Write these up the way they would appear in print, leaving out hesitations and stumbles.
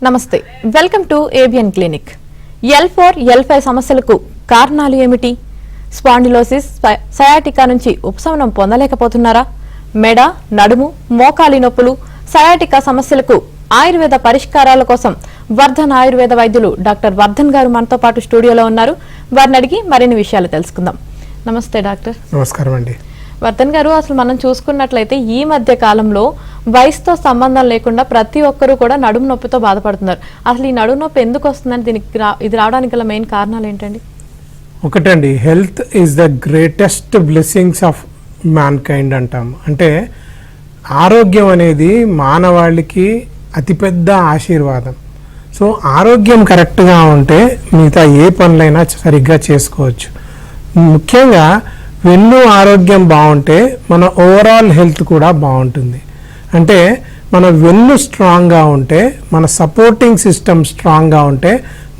నమస్తే, welcome to ABN clinic. L4, L5 సమస్యలకు కారణాలు ఏమిటి? స్పాండిలోసిస్, సయాటికా నుంచి ఉపశమనం పొందలేకపోతున్నారా? మెడ, నడుము, మోకాలి నొప్పులు, సయాటికా సమస్యలకు ఆయుర్వేద పరిష్కారాల కోసం వర్ధన్ ఆయుర్వేద వైద్యులు డాక్టర్ వర్ధన్ గారు మనతో పాటు స్టూడియోలో ఉన్నారు. వారిని అడిగి మరిన్ని విషయాలు తెలుసుకుందాం. నమస్తే డాక్టర్. నమస్కారం అండి. వర్ధన్ గారు, అసలు మనం చూసుకున్నట్లయితే ఈ మధ్య కాలంలో వయసుతో సంబంధం లేకుండా ప్రతి ఒక్కరూ కూడా నడుము నొప్పితో బాధపడుతున్నారు. అసలు ఈ నడుము నొప్పి ఎందుకు వస్తుందని ఇది రావడానికి గల మెయిన్ కారణాలు ఏంటండి? ఒకటండి, health is the greatest blessings of man kind అంటాం. అంటే ఆరోగ్యం అనేది మానవాళికి అతిపెద్ద ఆశీర్వాదం. సో ఆరోగ్యం కరెక్ట్గా ఉంటే మిగతా ఏ పనులైనా సరిగ్గా చేసుకోవచ్చు. ముఖ్యంగా వెన్ను ఆరోగ్యం బాగుంటే మన ఓవరాల్ హెల్త్ కూడా బాగుంటుంది. అంటే మన వెన్ను స్ట్రాంగ్గా ఉంటే, మన సపోర్టింగ్ సిస్టమ్ స్ట్రాంగ్గా ఉంటే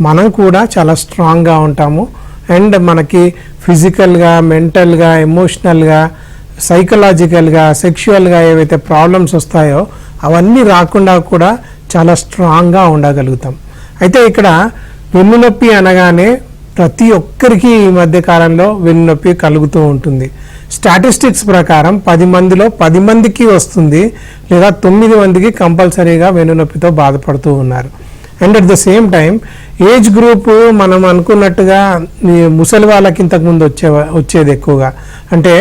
మనం కూడా చాలా స్ట్రాంగ్గా ఉంటాము. అండ్ మనకి ఫిజికల్గా, మెంటల్గా, ఎమోషనల్గా, సైకలాజికల్గా, సెక్షువల్గా ఏవైతే ప్రాబ్లమ్స్ వస్తాయో అవన్నీ రాకుండా కూడా చాలా స్ట్రాంగ్గా ఉండగలుగుతాం. అయితే ఇక్కడ వెన్నునొప్పి అనగానే ప్రతి ఒక్కరికి ఈ మధ్య కాలంలో వెన్నునొప్పి కలుగుతూ ఉంటుంది. స్టాటిస్టిక్స్ ప్రకారం 10 మందిలో 10 మందికి వస్తుంది, లేదా 9 మందికి కంపల్సరీగా వెన్నునొప్పితో బాధపడుతూ ఉన్నారు. And at the same time age group మనం అనుకున్నట్టుగా ముసలి వాళ్ళకి ఇంతకుముందు వచ్చేది ఎక్కువగా. అంటే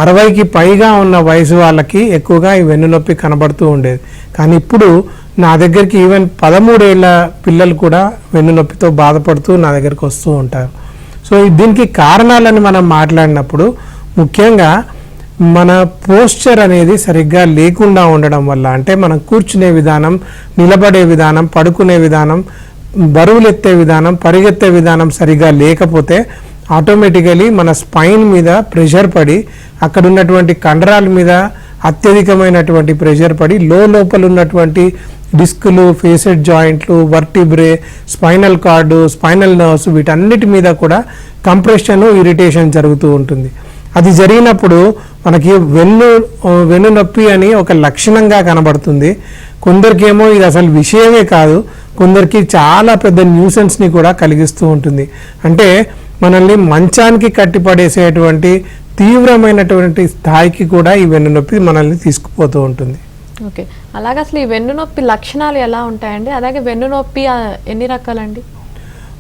60కి పైగా ఉన్న వయసు వాళ్ళకి ఎక్కువగా ఈ వెన్నునొప్పి కనబడుతూ ఉండేది. కానీ ఇప్పుడు నా దగ్గరికి ఈవెన్ 13 ఏళ్ల పిల్లలు కూడా వెన్నునొప్పితో బాధపడుతూ నా దగ్గరికి వస్తూ ఉంటారు. సో దీనికి కారణాలని మనం మాట్లాడినప్పుడు ముఖ్యంగా మన పోస్చర్ అనేది సరిగ్గా లేకుండా ఉండడం వల్ల, అంటే మనం కూర్చునే విధానం, నిలబడే విధానం, పడుకునే విధానం, బరువులు ఎత్తే విధానం, పరిగెత్తే విధానం సరిగ్గా లేకపోతే ఆటోమేటికలీ మన స్పైన్ మీద ప్రెషర్ పడి, అక్కడ ఉన్నటువంటి కండరాల మీద అత్యధికమైనటువంటి ప్రెషర్ పడి లోపల ఉన్నటువంటి డిస్కులు, ఫేసెడ్ జాయింట్లు, vertebrae, spinal cord, spinal nerves వీటన్నిటి మీద కూడా కంప్రెషన్, ఇరిటేషన్ జరుగుతూ ఉంటుంది. అది జరిగినప్పుడు మనకి వెన్ను నొప్పి అని ఒక లక్షణంగా కనబడుతుంది. కొందరికేమో ఇది అసలు విషయమే కాదు, కొందరికి చాలా పెద్ద న్యూసెన్స్ని కూడా కలిగిస్తూ ఉంటుంది. అంటే మనల్ని మంచానికి కట్టిపడేసేటువంటి తీవ్రమైనటువంటి స్థాయికి కూడా ఈ వెన్నునొప్పి మనల్ని తీసుకుపోతూ ఉంటుంది. ఓకే, అలాగే అసలు ఈ వెన్నునొప్పి లక్షణాలు ఎలా ఉంటాయండి? అలాగే వెన్నునొప్పి ఎన్ని రకాలండి?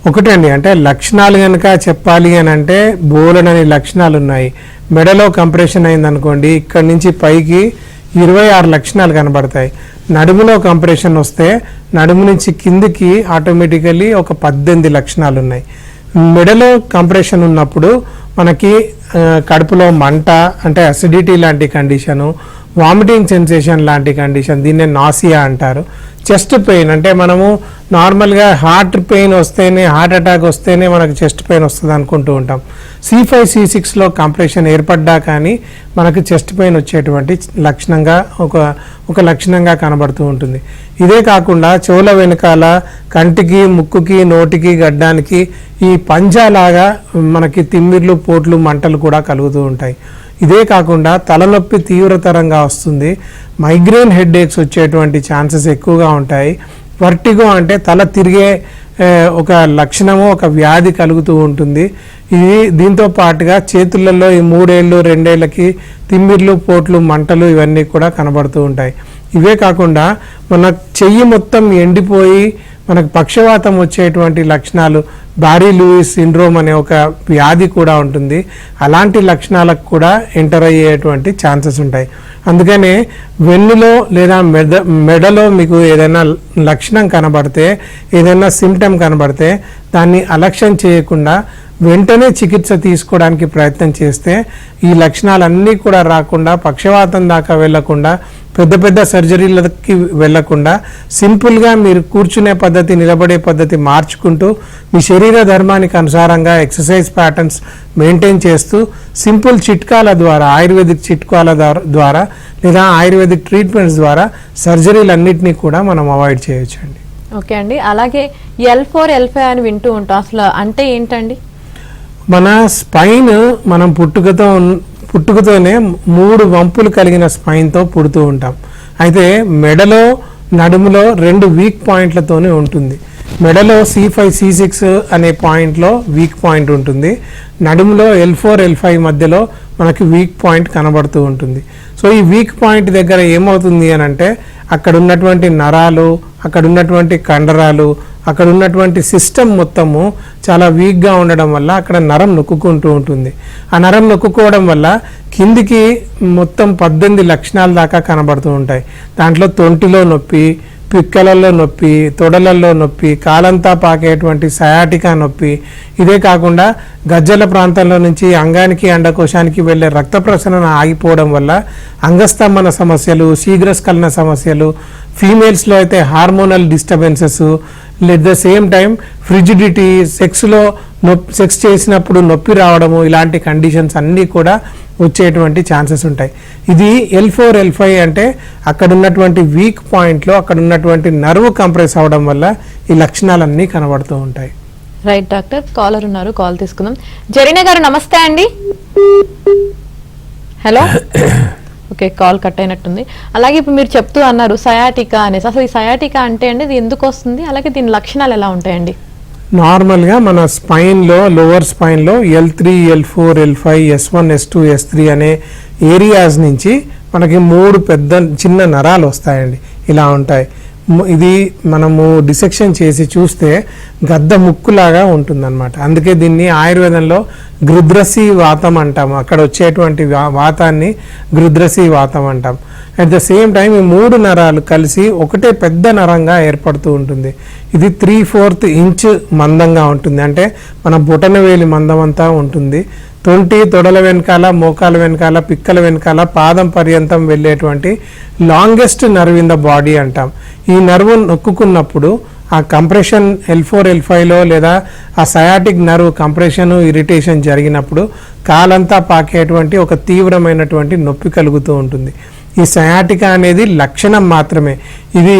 ఒకటండి, అంటే లక్షణాలు కనుక చెప్పాలి అని అంటే బోలెడని లక్షణాలు ఉన్నాయి. మెడలో కంప్రెషన్ అయిందనుకోండి, ఇక్కడి నుంచి పైకి 26 లక్షణాలు కనబడతాయి. నడుములో కంప్రెషన్ వస్తే నడుము నుంచి కిందికి ఆటోమేటికల్లీ ఒక 18 లక్షణాలు ఉన్నాయి. మెడలో కంప్రెషన్ ఉన్నప్పుడు మనకి కడుపులో మంట, అంటే అసిడిటీ లాంటి కండిషను, వామిటింగ్ సెన్సేషన్ లాంటి కండిషన్, దీన్నే నాసియా అంటారు. చెస్ట్ పెయిన్, అంటే మనము నార్మల్గా హార్ట్ పెయిన్ వస్తేనే, హార్ట్ అటాక్ వస్తేనే మనకు చెస్ట్ పెయిన్ వస్తుంది అనుకుంటూ ఉంటాం. C5, C6లో కంప్రెషన్ ఏర్పడ్డా కానీ మనకు చెస్ట్ పెయిన్ వచ్చేటువంటి లక్షణంగా ఒక లక్షణంగా కనబడుతూ ఉంటుంది. ఇదే కాకుండా చెవుల వెనకాల కంటికి, ముక్కుకి, నోటికి, గడ్డానికి ఈ పంజాలాగా మనకి తిమ్మిర్లు, పోట్లు, మంటలు కూడా కలుగుతూ ఉంటాయి. ఇదే కాకుండా తలనొప్పి తీవ్రతరంగా వస్తుంది. మైగ్రేన్ హెడ్ఏక్స్ వచ్చేటువంటి ఛాన్సెస్ ఎక్కువగా ఉంటాయి. వర్టిగో, అంటే తల తిరిగే ఒక లక్షణము, ఒక వ్యాధి కలుగుతూ ఉంటుంది. దీంతో పాటుగా చేతులలో ఈ 3 ఏళ్ళు 2 ఏళ్ళకి తిమ్మిర్లు, పోట్లు, మంటలు ఇవన్నీ కూడా కనబడుతూ ఉంటాయి. ఇవే కాకుండా మన చెయ్యి మొత్తం ఎండిపోయి మనకు పక్షవాతం వచ్చేటువంటి లక్షణాలు, బారీ లూయిస్ సిండ్రోమ్ అనే ఒక వ్యాధి కూడా ఉంటుంది. అలాంటి లక్షణాలకు కూడా ఎంటర్ అయ్యేటువంటి ఛాన్సెస్ ఉంటాయి. అందుకనే వెన్నులో లేదా మెడలో మీకు ఏదైనా లక్షణం కనబడితే, ఏదైనా సిమ్టమ్ కనబడితే దాన్ని అలక్ష్యం చేయకుండా వెంటనే చికిత్స తీసుకోవడానికి ప్రయత్నం చేస్తే ఈ లక్షణాలన్నీ కూడా రాకుండా, పక్షవాతం దాకా వెళ్లకుండా, పెద్ద సర్జరీలకి వెళ్లకుండా సింపుల్గా మీరు కూర్చునే పద్ధతి, నిలబడే పద్ధతి మార్చుకుంటూ మీ శరీర ధర్మానికి అనుసారంగా ఎక్సర్సైజ్ ప్యాటర్న్స్ మెయింటైన్ చేస్తూ సింపుల్ చిట్కాల ద్వారా, ఆయుర్వేదిక్ చిట్కాల ద్వారా లేదా ఆయుర్వేదిక్ ట్రీట్మెంట్స్ ద్వారా సర్జరీలన్నింటినీ కూడా మనం అవాయిడ్ చేయొచ్చండి. ఓకే అండి, అలాగే L4, L5 అని వింటూ ఉంటాం, అసలు అంటే ఏంటండి? మన స్పైన్ మనం పుట్టుకతోనే 3 వంపులు కలిగిన స్పైన్తో పుడుతూ ఉంటాం. అయితే మెడలో నడుములో 2 వీక్ పాయింట్లతోనే ఉంటుంది. మెడలో C5 C6 అనే పాయింట్లో వీక్ పాయింట్ ఉంటుంది. నడుములో L4 L5 మధ్యలో మనకి వీక్ పాయింట్ కనబడుతూ ఉంటుంది. సో ఈ వీక్ పాయింట్ దగ్గర ఏమవుతుంది అని అంటే అక్కడ ఉన్నటువంటి నరాలు, అక్కడ ఉన్నటువంటి కండరాలు, అక్కడ ఉన్నటువంటి సిస్టమ్ మొత్తము చాలా వీక్గా ఉండడం వల్ల అక్కడ నరం నొక్కుంటూ ఉంటుంది. ఆ నరం నొక్కుకోవడం వల్ల కిందికి మొత్తం 18 లక్షణాల దాకా కనబడుతూ ఉంటాయి. దాంట్లో తొంటిలో నొప్పి, పిక్కలలో నొప్పి, తొడలలో నొప్పి, కాలంతా పాకేటువంటి సయాటికా నొప్పి, ఇదే కాకుండా గజ్జల ప్రాంతంలో నుంచి అంగానికి అండకోశానికి వెళ్ళే రక్త ప్రసరణ ఆగిపోవడం వల్ల అంగస్తంభన సమస్యలు, శీఘ్రస్ఖలన సమస్యలు, ఫీమేల్స్లో అయితే hormonal disturbances, at the same time frigidity, sex చేసినప్పుడు నొప్పి రావడము, ఇలాంటి కండిషన్స్ అన్నీ కూడా వచ్చేటువంటి ఛాన్సెస్ ఉంటాయి. ఇది L4 L5 అంటే అక్కడ ఉన్నటువంటి వీక్ పాయింట్లో అక్కడ ఉన్నటువంటి నర్వ్ కంప్రెస్ అవడం వల్ల ఈ లక్షణాలన్నీ కనబడుతూ ఉంటాయి. రైట్ డాక్టర్, కాలర్ ఉన్నారు, కాల్ తీసుకుందాం. జరీనా గారు నమస్తే అండి. హలో. ఓకే, కాల్ కట్ అయినట్టుంది. అలాగే ఇప్పుడు మీరు చెప్తూ అన్నారు సయాటికా అనేసి. అసలు ఈ సయాటికా అంటే అండి ఇది ఎందుకు వస్తుంది, అలాగే దీని లక్షణాలు ఎలా ఉంటాయండి? నార్మల్గా మన స్పైన్లో, lower స్పైన్లో L3 L4 L5 S1 S2 S3 అనే ఏరియాస్ నుంచి మనకి 3 పెద్ద చిన్న నరాలు వస్తాయండి. ఇలా ఉంటాయి. ఇది మనము డిసెక్షన్ చేసి చూస్తే గద్ద ముక్కులాగా ఉంటుందన్నమాట. అందుకే దీన్ని ఆయుర్వేదంలో గృద్రసీ వాతం అంటాము. అక్కడ వచ్చేటువంటి వాతాన్ని గృద్రసీ వాతం అంటాం. అట్ ద సేమ్ టైం ఈ 3 నరాలు కలిసి ఒకటే పెద్ద నరంగా ఏర్పడుతూ ఉంటుంది. ఇది 3/4 ఇంచ్ మందంగా ఉంటుంది. అంటే మన బొటనవేలి మందం అంతా ఉంటుంది. తొడల వెనకాల, మోకాల వెనకాల, పిక్కల వెనకాల, పాదం పర్యంతం వెళ్ళేటువంటి longest nerve in the body అంటాం. ఈ నర్వ్ నొక్కున్నప్పుడు ఆ కంప్రెషన్ L4 L5లో లేదా ఆ సయాటిక్ నర్వ్ కంప్రెషన్, ఇరిటేషన్ జరిగినప్పుడు కాలంతా పాకేటువంటి ఒక తీవ్రమైనటువంటి నొప్పి కలుగుతూ ఉంటుంది. ఈ సయాటికా అనేది లక్షణం మాత్రమే. ఇది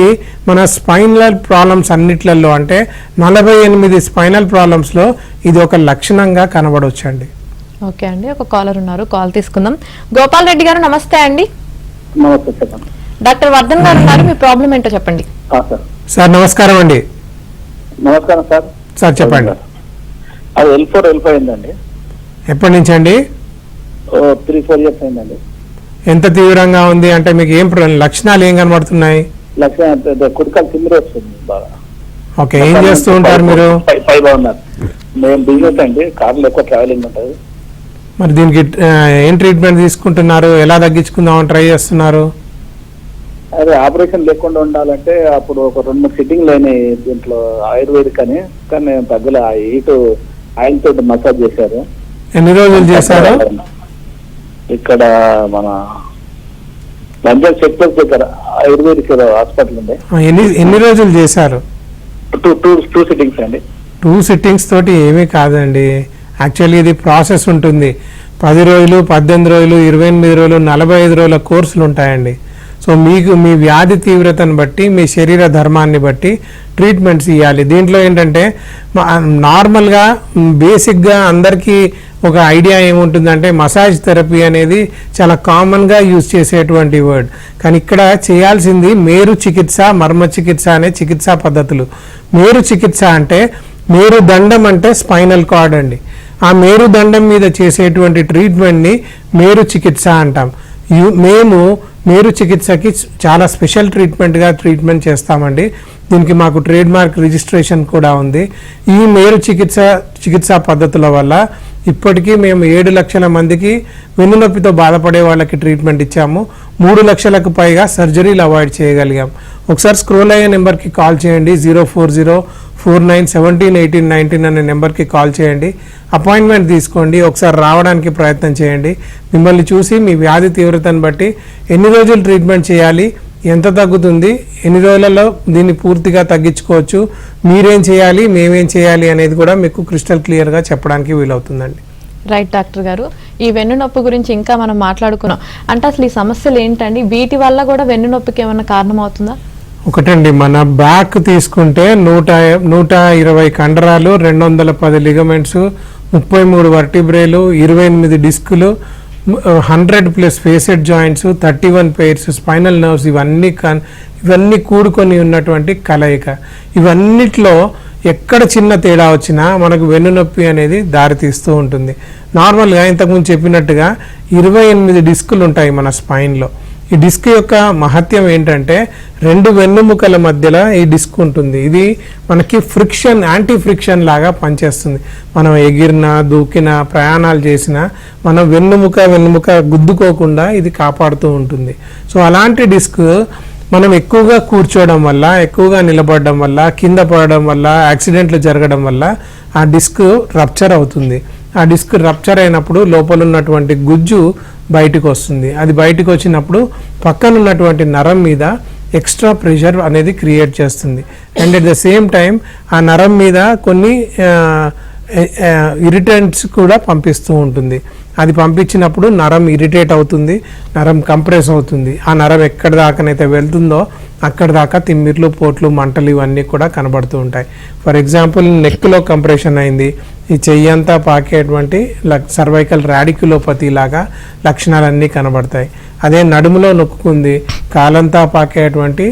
మన స్పైనల్ ప్రాబ్లమ్స్ అన్నిట్లలో అంటే 48 స్పైనల్ ప్రాబ్లమ్స్లో ఇది ఒక లక్షణంగా కనబడవచ్చండి. ఓకే అండి, ఒక కాలర్ ఉన్నారు, కాల్ తీసుకుందాం. గోపాల్ రెడ్డి గారు నమస్తే అండి. డాక్టర్ వర్ధన్ గారు ఉన్నారు, మీ ప్రాబ్లం ఏంటో చెప్పండి. సార్ నమస్కారం అండి. నమస్కారం సార్. సార్ చెప్పండి. అది L4 L5 అయిందండి. ఎప్పటి నుంచి అండి? 3-4 ఇయర్స్ అయిందండి. ఎంత తీవ్రంగా ఉంది అంటే మీకు ఏం లక్షణాలు ఏం కనబడుతున్నాయి? లక్షణం కుడికాలు తిమ్మిరి వస్తుంది బాగా. ఓకే, ఏం చేస్తూ ఉంటారు మీరు? పైగా ఉన్నారు. మేము బిజినెస్ అండి, కార్లో ఎక్కువ ట్రావెలింగ్ ఉంటుంది. మరి దీనికి ఏం ట్రీట్మెంట్ తీసుకుంటున్నారు? ఎలా తగ్గించుకుందామని ట్రై చేస్తున్నారు? అదే ఆపరేషన్ లేకుండా ఉండాలంటే అప్పుడు ఒక 2-3 సిట్టింగ్లు అయినాయి దీంట్లో ఆయుర్వేదిక్ అని, కానీ తగ్గల హీట్ ఆయిల్ తోటి మసాజ్ చేశారు. ఎన్ని రోజులు చేశారు? ఇక్కడ మన లంజర్ చెక్ పోస్ట్ దగ్గర ఆయుర్వేదిక్ హాస్పిటల్ ఉంది. ఎన్ని రోజులు చేశారు? 2 సిట్టింగ్స్ అండి. 2 సిట్టింగ్స్ తోటి ఏమీ కాదండి. యాక్చువల్లీ ఇది ప్రాసెస్ ఉంటుంది. 10 రోజులు, 18 రోజులు, 28 రోజులు, 45 రోజుల కోర్సులు ఉంటాయండి. సో మీకు మీ వ్యాధి తీవ్రతను బట్టి, మీ శరీర ధర్మాన్ని బట్టి ట్రీట్మెంట్స్ ఇవ్వాలి. దీంట్లో ఏంటంటే నార్మల్గా బేసిక్గా అందరికీ ఒక ఐడియా ఏముంటుందంటే మసాజ్ థెరపీ అనేది చాలా కామన్గా యూజ్ చేసేటువంటి వర్డ్. కానీ ఇక్కడ చేయాల్సింది మేరు చికిత్స, మర్మ చికిత్స అనే చికిత్సా పద్ధతులు. మేరు చికిత్స అంటే మేరు దండం అంటే స్పైనల్ కార్డ్ అండి. ఆ మేరు దండం మీద చేసేటువంటి ట్రీట్మెంట్ని మేరు చికిత్స అంటాం. మేము మేరు చికిత్సకి చాలా స్పెషల్ ట్రీట్మెంట్ చేస్తామండి. దీనికి మాకు ట్రేడ్ మార్క్ రిజిస్ట్రేషన్ కూడా ఉంది. ఈ మేరు చికిత్సా పద్ధతుల వల్ల ఇప్పటికీ మేము 7 లక్షల మందికి వెన్నునొప్పితో బాధపడే వాళ్ళకి ట్రీట్మెంట్ ఇచ్చాము. 3 లక్షలకు పైగా సర్జరీలు అవాయిడ్ చేయగలిగాం. ఒకసారి స్క్రోల్ అయ్యే నెంబర్కి కాల్ చేయండి. 04049171819 అనే నెంబర్కి కాల్ చేయండి. అపాయింట్మెంట్ తీసుకోండి. ఒకసారి రావడానికి ప్రయత్నం చేయండి. మిమ్మల్ని చూసి మీ వ్యాధి తీవ్రతను బట్టి ఎన్ని రోజులు ట్రీట్మెంట్ చేయాలి, ఎంత తగ్గుతుంది, ఎన్ని రోజులలో దీన్ని పూర్తిగా తగ్గించుకోవచ్చు, మీరేం చేయాలి, మేమేం చేయాలి అనేది కూడా మీకు క్రిస్టల్ క్లియర్గా చెప్పడానికి వీలవుతుందండి. రైట్ డాక్టర్ గారు, ఈ వెన్నునొప్పి గురించి ఇంకా మనం మాట్లాడుకున్నాం. అంటే అసలు ఈ సమస్యలు ఏంటండి, వీటి వల్ల కూడా వెన్నునొప్పికి ఏమైనా కారణం అవుతుందా? ఒకటండి, మన బ్యాక్ తీసుకుంటే 120 కండరాలు, 210 ligaments, 33 వర్టిబ్రేలు, 28 డిస్కులు, 100+ facet joints, 31 pairs spinal nerves, ఇవన్నీ కూడుకొని ఉన్నటువంటి కలయిక. ఇవన్నిట్లో ఎక్కడ చిన్న తేడా వచ్చినా మనకు వెన్నునొప్పి అనేది దారితీస్తూ ఉంటుంది. నార్మల్గా ఇంతకుముందు చెప్పినట్టుగా 28 డిస్కులు ఉంటాయి మన స్పైన్లో. ఈ డిస్క్ యొక్క మహత్యం ఏంటంటే 2 వెన్నుముకల మధ్యలో ఈ డిస్క్ ఉంటుంది. ఇది మనకి యాంటీ ఫ్రిక్షన్ లాగా పనిచేస్తుంది. మనం ఎగిరినా, దూకినా, ప్రయాణాలు చేసినా మనం వెన్నుముక గుద్దుకోకుండా ఇది కాపాడుతూ ఉంటుంది. సో అలాంటి డిస్క్ మనం ఎక్కువగా కూర్చోవడం వల్ల, ఎక్కువగా నిలబడడం వల్ల, కింద పడడం వల్ల, యాక్సిడెంట్లు జరగడం వల్ల ఆ డిస్క్ రప్చర్ అవుతుంది. ఆ డిస్క్ రప్చర్ అయినప్పుడు లోపల ఉన్నటువంటి గుజ్జు బయటకు వస్తుంది. అది బయటకు వచ్చినప్పుడు పక్కన ఉన్నటువంటి నరం మీద ఎక్స్ట్రా ప్రెషర్ అనేది క్రియేట్ చేస్తుంది. And at the same time ఆ నరం మీద కొన్ని ఇరిటెంట్స్ కూడా పంపిస్తూ ఉంటుంది. అది పంపించినప్పుడు నరం ఇరిటేట్ అవుతుంది, నరం కంప్రెస్ అవుతుంది. ఆ నరం ఎక్కడ దాకానైతే వెళ్తుందో అక్కడ దాకా తిమ్మిర్లు, పోట్లు, మంటలు ఇవన్నీ కూడా కనబడుతూ ఉంటాయి. ఫర్ ఎగ్జాంపుల్ నెక్లో కంప్రెషన్ అయింది, ఈ చెయ్యంతా పాకేటువంటి సర్వైకల్ రాడిక్యులోపతి లాగా లక్షణాలన్నీ కనబడతాయి. అదే నడుములో నొక్కుంది, కాలంతా పాకేటువంటి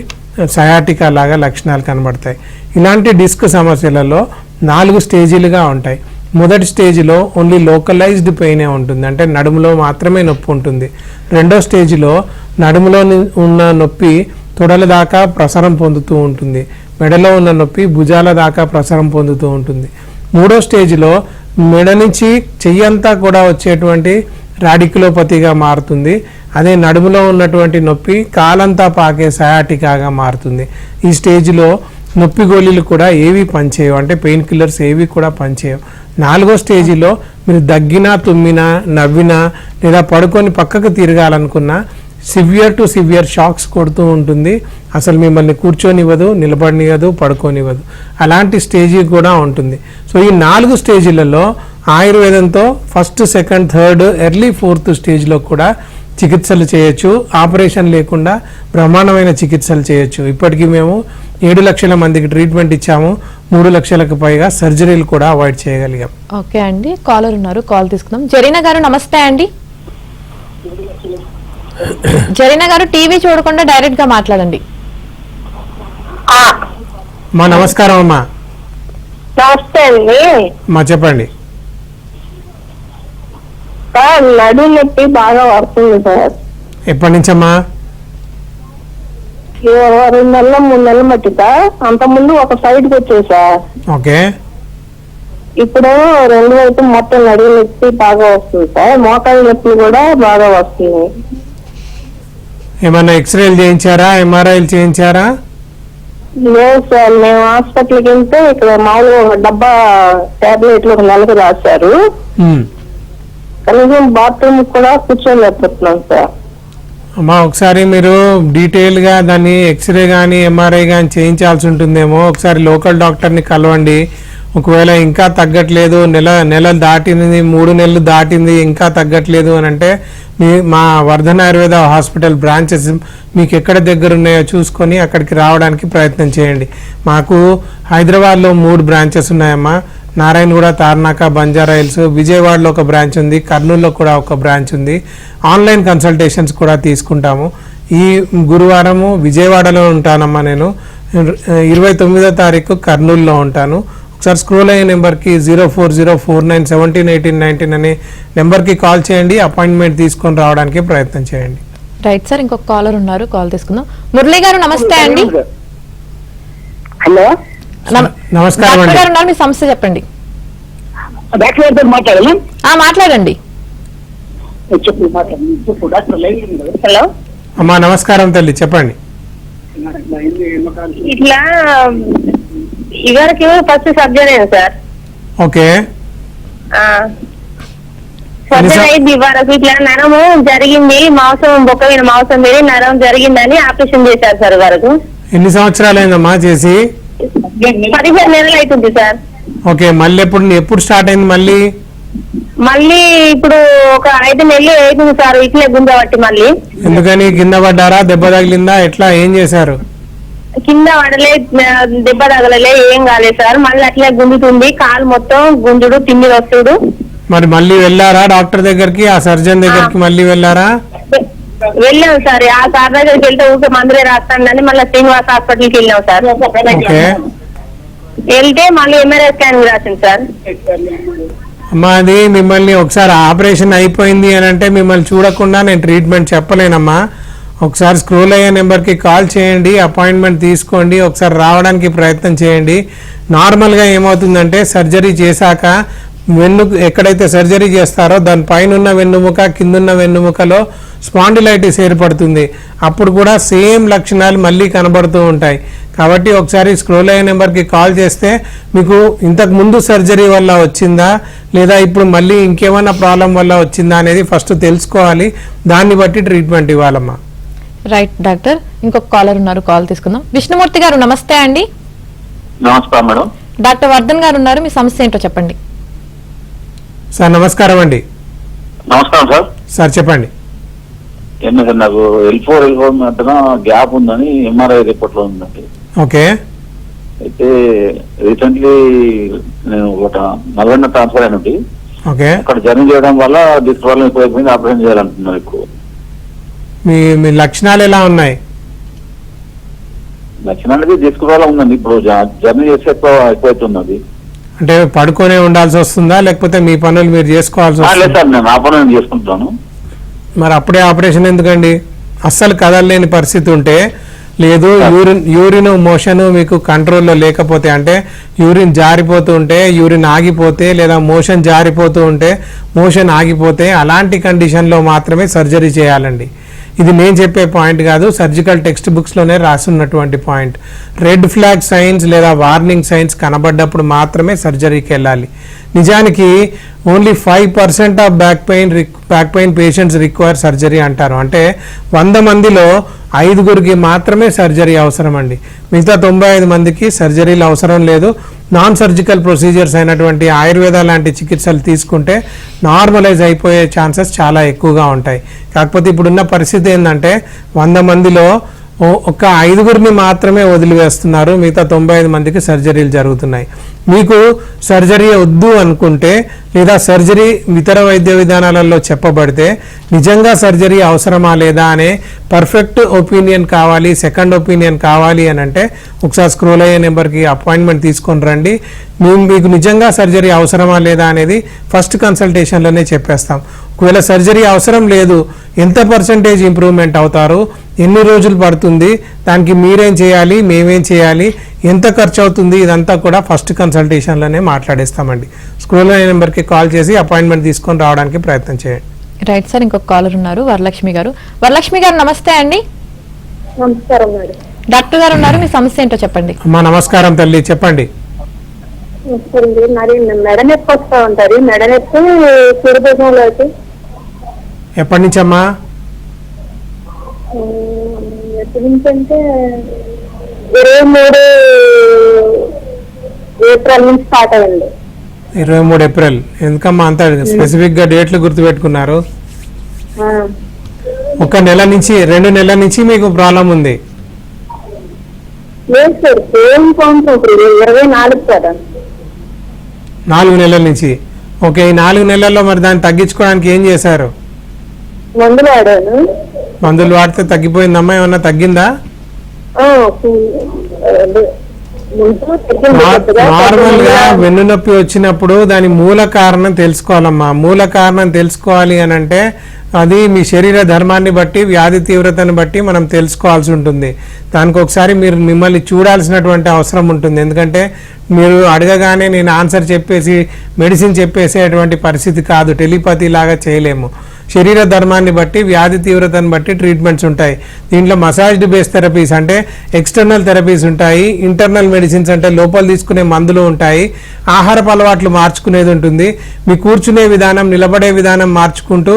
సయాటికా లాగా లక్షణాలు కనబడతాయి. ఇలాంటి డిస్క్ సమస్యలలో 4 స్టేజీలుగా ఉంటాయి. మొదటి స్టేజ్లో ఓన్లీ లోకలైజ్డ్ పెయినే ఉంటుంది, అంటే నడుములో మాత్రమే నొప్పి ఉంటుంది. రెండో స్టేజ్లో నడుములో ఉన్న నొప్పి తొడల దాకా ప్రసరం పొందుతూ ఉంటుంది, మెడలో ఉన్న నొప్పి భుజాల దాకా ప్రసరం పొందుతూ ఉంటుంది. మూడో స్టేజ్లో మెడ నుంచి చెయ్యంతా కూడా వచ్చేటువంటి రాడిక్యులోపతిగా మారుతుంది. అదే నడుములో ఉన్నటువంటి నొప్పి కాలంతా పాకే సయాటికాగా మారుతుంది. ఈ స్టేజ్లో నొప్పి గోళీలు కూడా ఏవి పనిచేయవు, అంటే పెయిన్ కిల్లర్స్ ఏవి కూడా పనిచేయవు. 4వ స్టేజిలో మీరు దగ్గినా, తుమ్మినా, నవ్వినా లేదా పడుకొని పక్కకు తిరగాలనుకున్నా సివియర్ టు సివియర్ షాక్స్ కొడుతూ ఉంటుంది. అసలు మిమ్మల్ని కూర్చొనివ్వదు, నిలబడినివ్వదు, పడుకోనివ్వదు. అలాంటి స్టేజీ కూడా ఉంటుంది. సో ఈ 4 స్టేజీలలో ఆయుర్వేదంతో 1st, 2nd, 3rd, early 4th స్టేజ్లో కూడా చికిత్సలు చేయొచ్చు. ఆపరేషన్ లేకుండా బ్రహ్మాండమైన చికిత్సలు చేయొచ్చు. ఇప్పటికీ మేము 7 లక్షల మందికి ట్రీట్మెంట్ ఇచ్చాము. 3 లక్షలకు పైగా సర్జరీలు కూడా అవాయిడ్ చేయగలిగాం. ఓకే అండి, కాలర్ ఉన్నారు, కాల్ తీసుకుందాం. జరీనా గారు నమస్తే అండి. జరీనా గారు టీవీ చూడకుండా డైరెక్ట్ గా మాట్లాడండి. మా నమస్కారం అమ్మా. నమస్తే అండి. మా చెప్పండి. నడుము నొప్పి బాగా వస్తుంది సార్. ఎప్పటి నుంచమ్మా? 2 నెలలు 3 నెలలు మట్టిగా. అంతకుముందు ఒక సైడ్కి వచ్చేది సార్. ఓకే. ఇప్పుడు 2 వైపు మొత్తం నడుము నొప్పి బాగా వస్తుంది సార్. మోకాళ్ళ నొప్పి కూడా బాగా వస్తుంది. ఏమన్నా ఎక్స్రేలు చేయించారా, ఎంఆర్ఐలు చేయించారా? లేదు సార్, మేము హాస్పిటల్కి వెళ్తే ఇక్కడ మామూలుగా ఒక డబ్బా టాబ్లెట్లు ఒక నెలకు రాశారు. కనీసం బాత్రూమ్ కూడా కూర్చోలేకపోతున్నాం సార్. అమ్మా ఒకసారి మీరు డీటెయిల్గా దాన్ని ఎక్స్రే కానీ ఎంఆర్ఐ కానీ చేయించాల్సి ఉంటుందేమో. ఒకసారి లోకల్ డాక్టర్ని కలవండి. ఒకవేళ ఇంకా తగ్గట్లేదు, నెల దాటింది, 3 నెలలు దాటింది, ఇంకా తగ్గట్లేదు అని అంటే మా వర్ధన ఆయుర్వేద హాస్పిటల్ బ్రాంచెస్ మీకు ఎక్కడ దగ్గర ఉన్నాయో చూసుకొని అక్కడికి రావడానికి ప్రయత్నం చేయండి. మాకు హైదరాబాద్లో 3 బ్రాంచెస్ ఉన్నాయమ్మా. నారాయణగూడ, తార్నాక, బంజారా హిల్స్, విజయవాడలో ఒక బ్రాంచ్ ఉంది, కర్నూలులో కూడా ఒక బ్రాంచ్ ఉంది. ఆన్లైన్ కన్సల్టేషన్స్ కూడా తీసుకుంటాము. ఈ గురువారము విజయవాడలో ఉంటానమ్మా. నేను 29వ తారీఖు కర్నూలులో ఉంటాను. ఒకసారి స్క్రోల్ అయ్యే నెంబర్కి 0404971819 అనే నెంబర్కి కాల్ చేయండి. అపాయింట్మెంట్ తీసుకొని రావడానికి ప్రయత్నం చేయండి. రైట్ సార్, ఇంకొక కాలర్ ఉన్నారు, కాల్ తీసుకుందాం. మురళి గారు నమస్తే అండి. హలో నమస్కారం అండి. గారు ఉన్నారు, మీ సమస్య చెప్పండి. డాక్టర్ గారితో మాట్లాడాలి. మాట్లాడండి. చెప్పు డాక్టర్ లైన్. హలో అమ్మా నమస్కారం తల్లి, చెప్పండి. ఇట్లా ఇవరికి first surgery sir. Okay. Surgery అయింది ఇవరకు. ఇట్లా నరము జరిగింది, బొక్క మీద మాంసం మీద నరం జరిగిందని ఆపరేషన్ చేశారు సార్. వరకు ఎన్ని సంవత్సరాలు అయిందమ్మా చేసి? 15 నెలలు అవుతుంది సార్. ఓకే. మళ్ళీ ఎప్పుడు స్టార్ట్ అయింది? మళ్ళీ ఇప్పుడు ఒక 5 నెలలు అవుతుంది సార్. ఇట్లే గుంజబట్టి మళ్ళీ. ఎందుకని? కింద పడ్డారా, దెబ్బ తగిలిందా, ఎట్లా, ఏం చేశారు? కింద పడలే, దెబ్బ తగలలే, ఏం కాలేదు సార్. మళ్ళీ అట్లే గుంజుతుంది, కాలు మొత్తం గుంజుడు, తిమ్మిడి వస్తుడు. మరి మళ్ళీ వెళ్ళారా డాక్టర్ దగ్గరికి, ఆ సర్జన్ దగ్గరికి మళ్ళీ వెళ్ళారా? వెళ్ళాం సార్. ఆ సార్ దగ్గరికి వెళ్తే ఊరికే మందులే రాస్తానని మళ్ళీ శ్రీనివాస్ హాస్పిటల్కి వెళ్ళాం సార్. ఓకే వెళ్తే మళ్ళీ ఎంఆర్ఐ స్కాన్ రాసింది సార్. అమ్మా, అది మిమ్మల్ని ఒకసారి ఆపరేషన్ అయిపోయింది అని అంటే మిమ్మల్ని చూడకుండా నేను ట్రీట్మెంట్ చెప్పలేనమ్మా. ఒకసారి స్క్రోల్ అయ్యే నెంబర్కి కాల్ చేయండి, అపాయింట్మెంట్ తీసుకోండి, ఒకసారి రావడానికి ప్రయత్నం చేయండి. నార్మల్గా ఏమవుతుందంటే సర్జరీ చేశాక ఎక్కడైతే సర్జరీ చేస్తారో దాని పైన ఉన్న వెన్నుముక కిందున్న వెన్నుముకలో స్పాండిలైటిస్ ఏర్పడుతుంది. అప్పుడు కూడా సేమ్ లక్షణాలు మళ్ళీ కనబడుతూ ఉంటాయి. కాబట్టి ఒకసారి స్క్రోల్ అయ్యే నెంబర్కి కాల్ చేస్తే మీకు ఇంతకు ముందు సర్జరీ వల్ల వచ్చిందా లేదా ఇప్పుడు మళ్ళీ ఇంకేమైనా ప్రాబ్లం వల్ల వచ్చిందా అనేది ఫస్ట్ తెలుసుకోవాలి. దాన్ని బట్టి ట్రీట్మెంట్ ఇవ్వాలమ్మా. రైట్ డాక్టర్, ఇంకొక కాలర్ ఉన్నారు, కాల్ తీసుకుందాం. విష్ణుమూర్తి గారు నమస్తే అండి. నమస్కారం మేడం. డాక్టర్ వర్ధన్ గారు ఉన్నారు, మీ సమస్య ఏంటో చెప్పండి. సార్ నమస్కారం అండి. నమస్కారం సార్. సార్ చెప్పండి. ఏమో సార్, నాకు L4 అంటున్నా గ్యాప్ ఉందని ఎంఆర్ఐ రిపోర్ట్ లో ఉందండి. ఓకే. అయితే రీసెంట్లీ నేను ఒక నల్గొండ ట్రాన్స్ఫర్ అయినది. ఓకే. అక్కడ జర్నీ చేయడం వల్ల డిస్క్ ప్రాబ్లం ఎక్కువైపోయింది, ఆపరేషన్ చేయాలంటున్నారు ఎక్కువ. మీ మీ లక్షణాలు ఎలా ఉన్నాయి? లక్షణానికి డిస్క్ ప్రాబ్లం ఉందండి. ఇప్పుడు జర్నీ చేస్తే ఎక్కువైతున్నది. అంటే పడుకొనే ఉండాల్సి వస్తుందా లేకపోతే మీ పనులు మీరు చేసుకోవాల్సి లేదు వస్తుందా? సార్, నేను ఆ పని నేను చేసుకుంటాను. మరి అప్పుడే ఆపరేషన్ ఎందుకండి? అస్సలు కదలలేని పరిస్థితి ఉంటే లేదు, యూరిన్ మోషన్ మీకు కంట్రోల్లో లేకపోతే, అంటే యూరిన్ జారిపోతూ ఉంటే, యూరిన్ ఆగిపోతే, లేదా మోషన్ జారిపోతూ ఉంటే, మోషన్ ఆగిపోతే, అలాంటి కండిషన్లో మాత్రమే సర్జరీ చేయాలండి. ఇది నేను చెప్పే పాయింట్ కాదు, సర్జికల్ టెక్స్ట్ బుక్స్లోనే రాసున్నటువంటి పాయింట్. రెడ్ ఫ్లాగ్ సైన్స్ లేదా వార్నింగ్ సైన్స్ కనబడ్డప్పుడు మాత్రమే సర్జరీకి వెళ్ళాలి. నిజానికి only 5% of back pain patients require surgery అంటారు. అంటే 100 మందిలో 5గురికి మాత్రమే సర్జరీ అవసరం అండి. మిగతా 95 మందికి సర్జరీలు అవసరం లేదు. నాన్ సర్జికల్ ప్రొసీజర్స్ అయినటువంటి ఆయుర్వేద లాంటి చికిత్సలు తీసుకుంటే నార్మలైజ్ అయిపోయే ఛాన్సెస్ చాలా ఎక్కువగా ఉంటాయి. కాకపోతే ఇప్పుడున్న పరిస్థితి ఏంటంటే 100 మందిలో ఒక 5గురిని మాత్రమే వదిలివేస్తున్నారు, మిగతా 95 మందికి సర్జరీలు జరుగుతున్నాయి. మీకు సర్జరీ వద్దు అనుకుంటే లేదా సర్జరీ ఇతర వైద్య విధానాలలో చెప్పబడితే నిజంగా సర్జరీ అవసరమా లేదా అనే పర్ఫెక్ట్ ఒపీనియన్ కావాలి, సెకండ్ ఒపీనియన్ కావాలి అని అంటే ఒకసారి స్క్రోల్ అయ్యే నెంబర్కి అపాయింట్మెంట్ తీసుకొని రండి. మేము మీకు నిజంగా సర్జరీ అవసరమా లేదా అనేది ఫస్ట్ కన్సల్టేషన్లోనే చెప్పేస్తాం. ఒకవేళ సర్జరీ అవసరం లేదు, ఎంత పర్సంటేజ్ ఇంప్రూవ్మెంట్ అవుతారు, ఎన్ని రోజులు పడుతుంది, దానికి మీరేం చేయాలి, మేమేం చేయాలి, ఎంత ఖర్చు అవుతుంది, ఇదంతా కూడా ఫస్ట్ కన్సల్టేషన్లోనే మాట్లాడేస్తామండి. స్క్రోల్ అయ్యే నెంబర్కి కాల్ చేసి అపాయింట్మెంట్ తీసుకొని రావడానికి ప్రయత్నం చేయండి. రైట్ సార్, ఇంకొక కాలర్ ఉన్నారు, వరలక్ష్మి గారు. వరలక్ష్మి గారు నమస్తే అండి. నమస్కారం మేడం. డాక్టర్ గారు ఉన్నారు, మీ సమస్య ఏంటో చెప్పండి. అమ్మా నమస్కారం తల్లి, చెప్పండి. మరి మెడ నొప్పి వస్తూ ఉంటది, మెడ నొప్పి కుడిభుజంలోకి. ఎప్పటి నుంచి అమ్మా? ఎప్పటి నుంచి అంటే 23 ఏప్రిల్ నుంచి స్టార్ట్ అయ్యింది. 23 ఏప్రిల్. ఎందుకమ్మా అంత స్పెసిఫిక్ గా డేట్లు గుర్తుపెట్టుకున్నారు? ఒక నెల నుంచి 2 నెలల నుంచి మీకు ప్రాబ్లం ఉంది? లేదు సార్, సేమ్ సంవత్సరం ఇప్పుడు 24 కదా. 4 నెలల నుంచి. ఓకే, ఈ 4 నెలల్లో మరి దాన్ని తగ్గించుకోవడానికి ఏం చేశారు? మందులు వాడాను. మందులు వాడితే తగ్గిపోయిందమ్మా? ఏమన్నా తగ్గిందా? నార్మల్ గా వెన్ను నొప్పి వచ్చినప్పుడు దాని మూల కారణం తెలుసుకోవాలమ్మా. మూల కారణం తెలుసుకోవాలి అని అంటే అది మీ శరీర ధర్మాన్ని బట్టి, వ్యాధి తీవ్రతను బట్టి మనం తెలుసుకోవాల్సి ఉంటుంది. దానికి ఒకసారి మీరు మిమ్మల్ని చూడాల్సినటువంటి అవసరం ఉంటుంది. ఎందుకంటే మీరు అడగగానే నేను ఆన్సర్ చెప్పేసి మెడిసిన్ చెప్పేసేటువంటి పరిస్థితి కాదు, టెలిపతి లాగా చేయలేము. శరీర ధర్మాన్ని బట్టి, వ్యాధి తీవ్రతను బట్టి ట్రీట్మెంట్స్ ఉంటాయి. దీంట్లో మసాజ్డ్ బేస్ థెరపీస్ అంటే ఎక్స్టర్నల్ థెరపీస్ ఉంటాయి, ఇంటర్నల్ మెడిసిన్స్ అంటే లోపల తీసుకునే మందులు ఉంటాయి, ఆహారపు అలవాట్లు మార్చుకునేది ఉంటుంది, మీ కూర్చునే విధానం, నిలబడే విధానం మార్చుకుంటూ,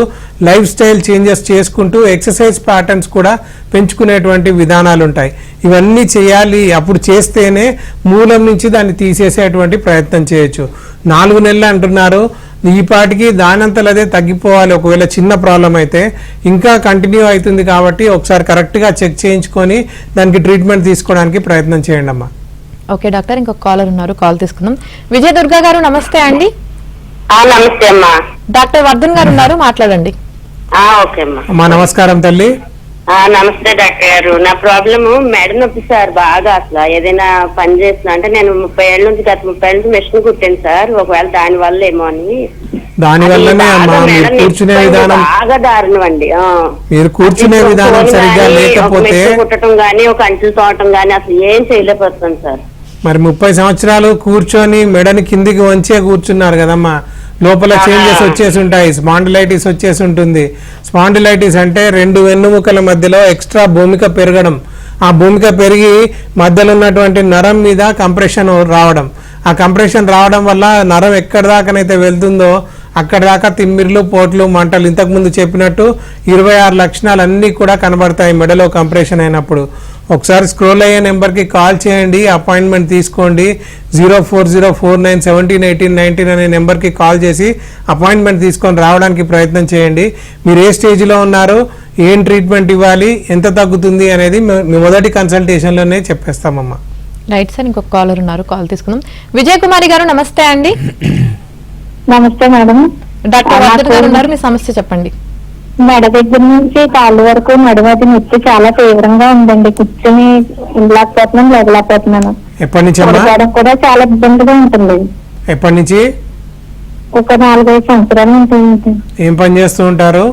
లైఫ్ స్టైల్ చేంజెస్ చేసుకుంటూ, ఎక్సర్సైజ్ ప్యాటర్న్స్ కూడా పెంచుకునేటువంటి విధానాలు ఉంటాయి. ఇవన్నీ చేయాలి, అప్పుడు చేస్తేనే మూలం నుంచి దాన్ని తీసేసేటువంటి ప్రయత్నం చేయొచ్చు. 4 నెలలు అంటున్నారు, ఈ పాటికి దానంతలదే తగ్గిపోవాలి. ఒకవేళ చిన్న ప్రాబ్లం అయితే ఇంకా కంటిన్యూ అవుతుంది కాబట్టి ఒకసారి కరెక్ట్గా చెక్ చేయించుకొని దానికి ట్రీట్మెంట్ తీసుకోవడానికి ప్రయత్నం చేయండి అమ్మా. ఓకే డాక్టర్, ఇంకొక కాలర్ ఉన్నారు, కాల్ తీసుకుందాం. విజయ దుర్గా గారు నమస్తే అండి. నమస్తే అమ్మా. డాక్టర్ వర్ధన్ గారు ఉన్నారు, మాట్లాడండి. ఓకే అమ్మా. అమ్మా నమస్కారం తల్లి. నమస్తే డాక్టర్ గారు. నా ప్రాబ్లము మెడ నొప్పి సార్. బాగా అసలు ఏదైనా పని చేస్తున్నా అంటే నేను గత 30 ఏళ్ళ నుంచి మెషిన్ కుట్టాను సార్. ఒకవేళ దాని వల్ల ఏమో అని. దాని వల్లనే అమ్మా మీరు కూర్చునే విధానం బాగా దారుణం అండి. మీరు కూర్చునే విధానం సరిగ్గా లేకపోతే కుట్టడం గానీ ఒక అంచులు తోటం గానీ అసలు ఏం చేయలేకపోతున్నాను సార్. మరి 30 సంవత్సరాలు కూర్చొని మెడని కిందికి వంచే కూర్చున్నారు కదమ్మా, లోపల చేంజెస్ వచ్చేసి ఉంటాయి, స్పాండిలైటిస్ వచ్చేసి ఉంటుంది. స్పాండిలైటిస్ అంటే 2 వెన్నుముకల మధ్యలో ఎక్స్ట్రా భూమిక పెరగడం, ఆ భూమిక పెరిగి మధ్యలో ఉన్నటువంటి నరం మీద కంప్రెషన్ రావడం, ఆ కంప్రెషన్ రావడం వల్ల నరం ఎక్కడి దాకానైతే వెళ్తుందో అక్కడి దాకా తిమ్మిర్లు, పోట్లు, మంటలు, ఇంతకుముందు చెప్పినట్టు 26 లక్షణాలు అన్నీ కూడా కనబడతాయి మెడలో కంప్రెషన్ అయినప్పుడు. ఒకసారి స్క్రోల్ అయ్యే నెంబర్కి కాల్ చేయండి, అపాయింట్మెంట్ తీసుకోండి. 04049171819 అనే నెంబర్కి కాల్ చేసి అపాయింట్మెంట్ తీసుకొని రావడానికి ప్రయత్నం చేయండి. మీరు ఏ స్టేజ్లో ఉన్నారు, ఏం ట్రీట్మెంట్ ఇవ్వాలి, ఎంత తగ్గుతుంది అనేది మీ మొదటి కన్సల్టేషన్లోనే చెప్పేస్తామమ్మా. రైట్ సార్, ఇంకొక కాలర్ ఉన్నారు, కాల్ తీసుకుందాం. విజయ్ కుమారి గారు నమస్తే అండి. నమస్తే మేడం. డాక్టర్ వర్ధన్ గారు ఉన్నారు, మీ సమస్య చెప్పండి. మెడ దగ్గర నుంచి కాళ్ళ వరకు నడుమది నొప్పి చాలా తీవ్రంగా ఉందండి. కూర్చొని లేకపోతున్నాను, లేకపోతున్నాను. ఎప్పటి నుంచి అమ్మా? కూడా చాలా ఇబ్బందిగా ఉంటుంది. ఎప్పటి నుంచి? ఒక 4-5 సంవత్సరాలు ఉంటుంది. ఏం పని చేస్తూ ఉంటారు?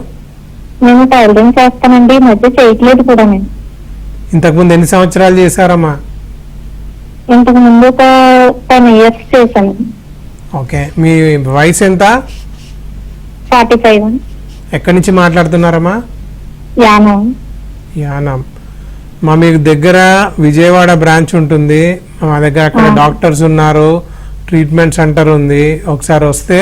నేను టైలరింగ్ చేస్తానండి, ఈ మధ్య చేయట్లేదు కూడా. నేను ఇంతకుముందు ఎన్ని సంవత్సరాలు చేశారమ్మా? ఇంతకు ముందు ఒక 10 years చేశాను. ఓకే, మీ వయసు ఎంత? 45. ఎక్కడి నుంచి మాట్లాడుతున్నారమ్మా? యానం. మీ దగ్గర విజయవాడ బ్రాంచ్ ఉంటుంది, మా దగ్గర అక్కడ డాక్టర్స్ ఉన్నారు, ట్రీట్మెంట్ సెంటర్ ఉంది. ఒకసారి వస్తే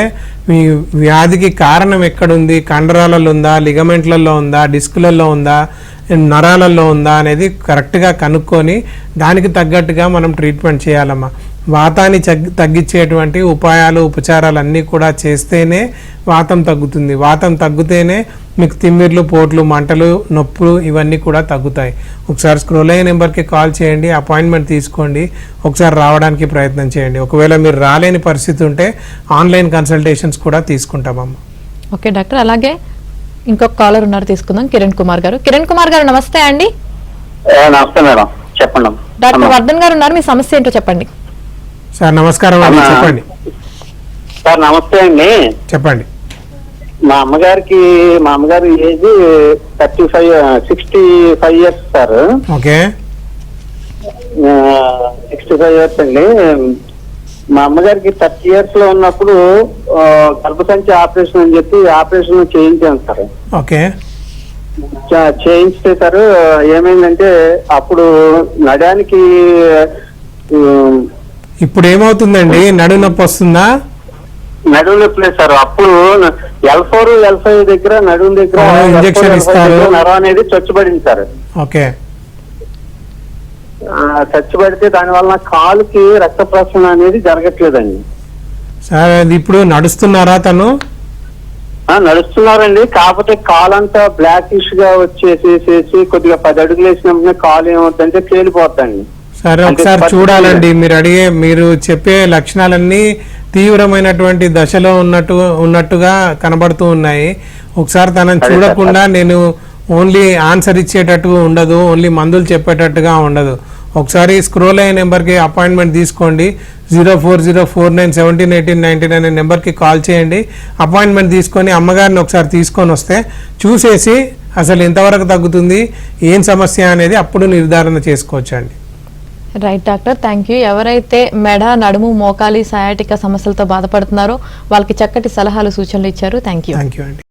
మీ వ్యాధికి కారణం ఎక్కడుంది, కండరాలలో ఉందా, లిగమెంట్లలో ఉందా, డిస్కులలో ఉందా, నరాలలో ఉందా అనేది కరెక్ట్గా కనుక్కొని దానికి తగ్గట్టుగా మనం ట్రీట్మెంట్ చేయాలమ్మా. వాతాన్ని తగ్గించేటువంటి ఉపాయాలు, ఉపచారాలు అన్నీ కూడా చేస్తేనే వాతం తగ్గుతుంది. వాతం తగ్గితేనే మీకు తిమ్మిర్లు, పోట్లు, మంటలు, నొప్పులు ఇవన్నీ కూడా తగ్గుతాయి. ఒకసారి స్క్రోల్ అయ్యే నెంబర్కి కాల్ చేయండి, అపాయింట్మెంట్ తీసుకోండి, ఒకసారి రావడానికి ప్రయత్నం చేయండి. ఒకవేళ మీరు రాలేని పరిస్థితి ఉంటే ఆన్లైన్ కన్సల్టేషన్స్ కూడా తీసుకుంటామమ్మా. ఓకే డాక్టర్, అలాగే ఇంకొక కాలర్ ఉన్నారు, తీసుకుందాం. కిరణ్ కుమార్ గారు. కిరణ్ కుమార్ గారు నమస్తే అండి. నమస్తే మేడం, చెప్పండి. డాక్టర్ వర్ధన్ గారు ఉన్నారు, మీ సమస్య ఏంటో చెప్పండి. సార్ నమస్కారం అండి, చెప్పండి. సార్ నమస్తే అండి, చెప్పండి. మా అమ్మగారి age 65 years sir. Okay, 65 years అండి. మా అమ్మగారికి 30 years లో ఉన్నప్పుడు గర్భసంచి ఆపరేషన్ అని చెప్పి ఆపరేషన్ చేయించాను సార్. ఓకే, చేయించితే సార్ ఏమైందంటే అప్పుడు నడానికి ఇప్పుడు ఏమవుతుందండి, నడు నొప్పి వస్తుందా? నడుము నొప్పి లేదు సార్. అప్పుడు L4, L5 దగ్గర నడుము దగ్గర ఇంజెక్షన్ ఇస్తారు, నరం అనేది చచ్చుబడింది సార్. ఓకే, చచ్చుబడితే దాని వల్ల కాలుకి రక్త ప్రసరణ అనేది జరగట్లేదండి సార్. అది ఇప్పుడు నడుస్తున్నారా తను? నడుస్తున్నారండి, కాకపోతే కాలు అంతా బ్లాకిష్ గా వచ్చేసేసి కొద్దిగా 10 అడుగులు వేసినప్పుడు కాలు ఏమవుతుందంటే తేలిపోద్దండి. సరే, ఒకసారి చూడాలండి. మీరు చెప్పే లక్షణాలన్నీ తీవ్రమైనటువంటి దశలో ఉన్నట్టుగా కనబడుతూ ఉన్నాయి. ఒకసారి తనని చూడకుండా నేను ఓన్లీ ఆన్సర్ ఇచ్చేటట్టుగా ఉండదు, ఓన్లీ మందులు చెప్పేటట్టుగా ఉండదు. ఒకసారి స్క్రోల్ అయ్యే నెంబర్కి అపాయింట్మెంట్ తీసుకోండి. 04049171819 అనే నెంబర్కి కాల్ చేయండి, అపాయింట్మెంట్ తీసుకొని అమ్మగారిని ఒకసారి తీసుకొని వస్తే చూసేసి అసలు ఎంతవరకు తగ్గుతుంది, ఏం సమస్య అనేది అప్పుడు నిర్ధారణ చేసుకోవచ్చండి. Right doctor, thank you. ఎవరైతే మెడ, నడుము, మోకాలి, సయాటికా సమస్యలతో బాధపడుతున్నారో వాళ్ళకి చక్కటి సలహాలు, సూచనలు ఇచ్చారు. థ్యాంక్ యూ అండి.